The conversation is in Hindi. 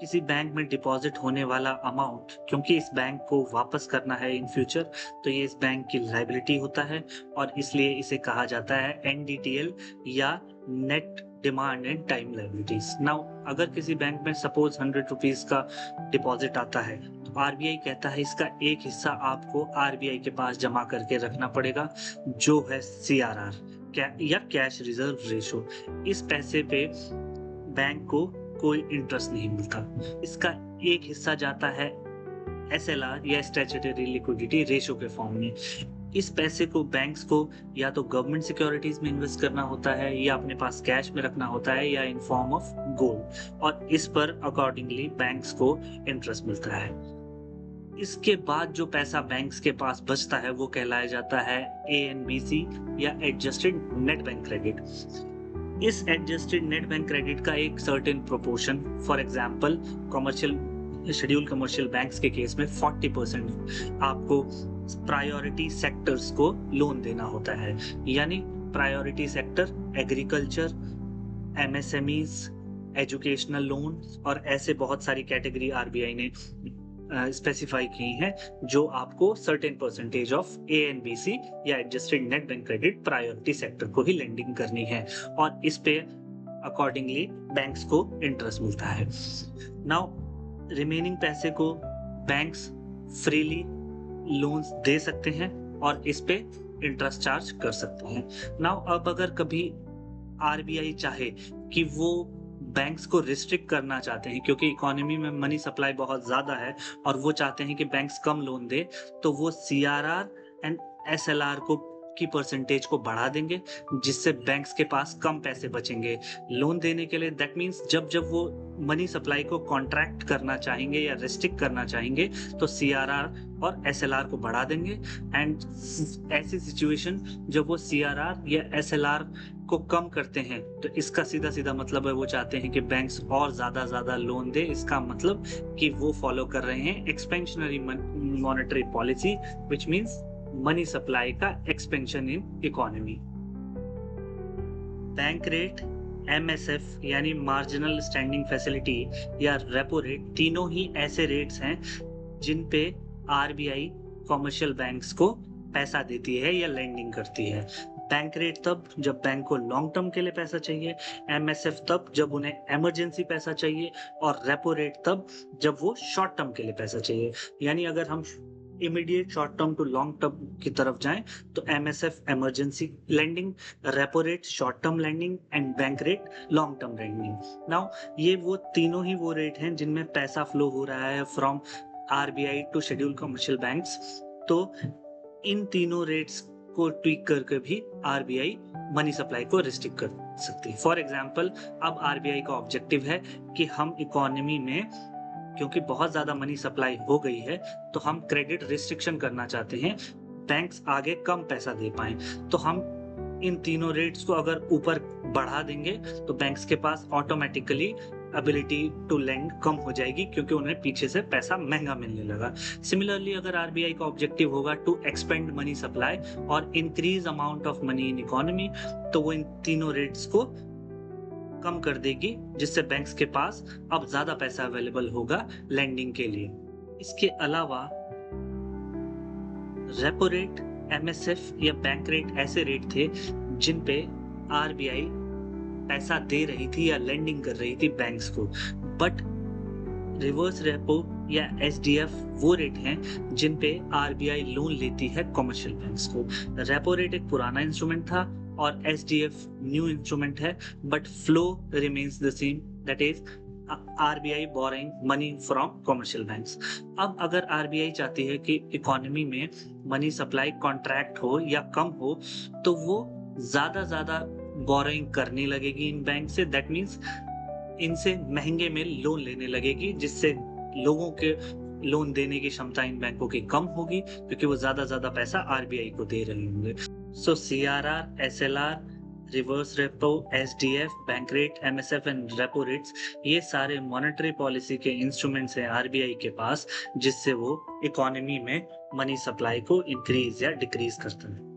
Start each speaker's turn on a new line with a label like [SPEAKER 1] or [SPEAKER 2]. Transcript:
[SPEAKER 1] किसी बैंक में डिपॉजिट होने वाला अमाउंट क्योंकि इस बैंक को वापस करना है इन फ्यूचर, तो ये इस बैंक की लायबिलिटी होता है और इसलिए इसे कहा जाता है एनडीटीएल या net demand and time liabilities. Now अगर किसी बैंक में सपोज 100 रुपीज का डिपॉजिट आता है, तो आरबीआई कहता है इसका एक हिस्सा आपको आरबीआई के पास जमा करके रखना पड़ेगा, जो है सीआरआर या कैश रिजर्व रेशो। इस पैसे पे बैंक को कोई इंटरेस्ट नहीं मिलता। इसका एक हिस्सा जाता है एसएलआर या स्टैट्यूटरी लिक्विडिटी रेशो के फॉर्म में। इस पैसे को बैंक्स को या तो गवर्नमेंट सिक्योरिटीज में इन्वेस्ट करना होता है या अपने पास कैश में रखना होता है या इन फॉर्म ऑफ गोल्ड, और इस पर अकॉर्डिंगली बैंक्स को इंटरेस्ट मिलता है। इसके बाद जो पैसा बैंक्स के पास बचता है वो कहलाया जाता है एएनबीसी या एडजस्टेड नेट बैंक क्रेडिट। इस एडजस्टेड नेट बैंक क्रेडिट का एक certain proportion, for example commercial schedule commercial banks के केस में 40% आपको प्रायोरिटी सेक्टर्स को लोन देना होता है। यानी priority sector agriculture, MSMEs, educational loan और ऐसे बहुत सारी कैटेगरी आरबीआई ने स्पेसिफाई की हैं जो आपको सर्टेन परसेंटेज ऑफ एएनबीसी या adjusted net bank credit priority sector को ही लेंडिंग करनी है, और इस पे अकॉर्डिंगली बैंक्स को इंटरेस्ट मिलता है। नाउ रिमेनिंग पैसे को बैंक्स फ्रीली लोन्स दे सकते हैं और इस पे इंटरेस्ट चार्ज कर सकते हैं। नाउ अब अगर कभी आरबीआई चाहे कि वो बैंक्स को रिस्ट्रिक्ट करना चाहते हैं क्योंकि इकोनॉमी में मनी सप्लाई बहुत ज्यादा है और वो चाहते हैं कि बैंक्स कम लोन दे, तो वो सीआरआर एंड एसएलआर को की परसेंटेज को बढ़ा देंगे, जिससे बैंक्स के पास कम पैसे बचेंगे लोन देने के लिए। दैट मीन्स जब जब वो मनी सप्लाई को कॉन्ट्रैक्ट करना चाहेंगे या रिस्ट्रिक्ट करना चाहेंगे तो सीआरआर और एसएलआर को बढ़ा देंगे। एंड ऐसी सिचुएशन जब वो सीआरआर या एसएलआर को कम करते हैं तो इसका सीधा सीधा मतलब है वो चाहते हैं कि बैंक्स और ज्यादा लोन दे। इसका मतलब कि वो फॉलो कर रहे हैं expansionary monetary policy, which means money supply का expansion in economy. Bank rate, MSF यानी मार्जिनल स्टैंडिंग फैसिलिटी या रेपो रेट, तीनों ही ऐसे रेट्स हैं जिन पे आरबीआई कमर्शियल बैंक्स को पैसा देती है या लेंडिंग करती है। बैंक रेट तब जब बैंक को लॉन्ग टर्म के लिए पैसा चाहिए, एमएसएफ तब जब उन्हें इमरजेंसी पैसा चाहिए, और रेपो रेट तब जब वो शॉर्ट टर्म के लिए पैसा चाहिए। यानी अगर हम immediate short term to long term की तरफ जाएं तो MSF emergency lending, repo rate short term lending and bank rate long term lending. Now ये वो तीनों ही वो रेट हैं जिनमें पैसा फ्लो हो रहा है from RBI to schedule commercial banks. तो इन तीनों रेट्स को ट्वीक करके भी आरबीआई मनी सप्लाई को रिस्ट्रिक्ट कर सकती है। फॉर एग्जांपल अब आरबीआई का ऑब्जेक्टिव है कि हम इकोनॉमी में क्योंकि बहुत ज्यादा मनी सप्लाई हो गई है तो हम क्रेडिट रिस्ट्रिक्शन करना चाहते हैं, बैंक्स आगे कम पैसा दे पाए, तो हम इन तीनों रेट्स को अगर ऊपर बढ़ा देंगे तो बैंक्स के पास ऑटोमेटिकली एबिलिटी टू लेंड कम हो जाएगी क्योंकि उन्हें पीछे से पैसा महंगा मिलने लगा। सिमिलरली अगर आरबीआई का ऑब्जेक्टिव होगा टू एक्सपेंड मनी सप्लाई और increase amount of money in economy, तो वो इन तीनों रेट्स को कम कर देगी, जिससे बैंक्स के पास अब ज्यादा पैसा अवेलेबल होगा लेंडिंग के लिए। इसके अलावा रेपो रेट, एमएसएफ या बैंक रेट ऐसे रेट थे जिन पे आरबीआई पैसा दे रही थी या लेंडिंग कर रही थी बैंक्स को, बट रिवर्स रेपो या एसडीएफ वो रेट हैं जिन पे आरबीआई लोन लेती है कमर्शियल बैंक्स को। रेपो रेट एक पुराना इंस्ट्रूमेंट था और एसडीएफ न्यू इंस्ट्रूमेंट है, but flow remains the same, that is RBI borrowing money from commercial banks. अब अगर आरबीआई चाहती है कि इकोनॉमी में मनी सप्लाई कॉन्ट्रैक्ट हो या कम हो तो वो ज्यादा बोरोइंग करने लगेगी इन बैंक से। दैट मीन्स इनसे महंगे में लोन लेने लगेगी, जिससे लोगों के लोन देने की क्षमता इन बैंकों की कम होगी क्योंकि वो ज्यादा पैसा आरबीआई को दे रहे होंगे। So CRR, SLR, reverse repo, SDF, bank rate, MSF and repo rates, ये सारे मॉनेटरी पॉलिसी के इंस्ट्रूमेंट्स हैं आरबीआई के पास, जिससे वो इकोनॉमी में मनी सप्लाई को इंक्रीज या डिक्रीज करता है।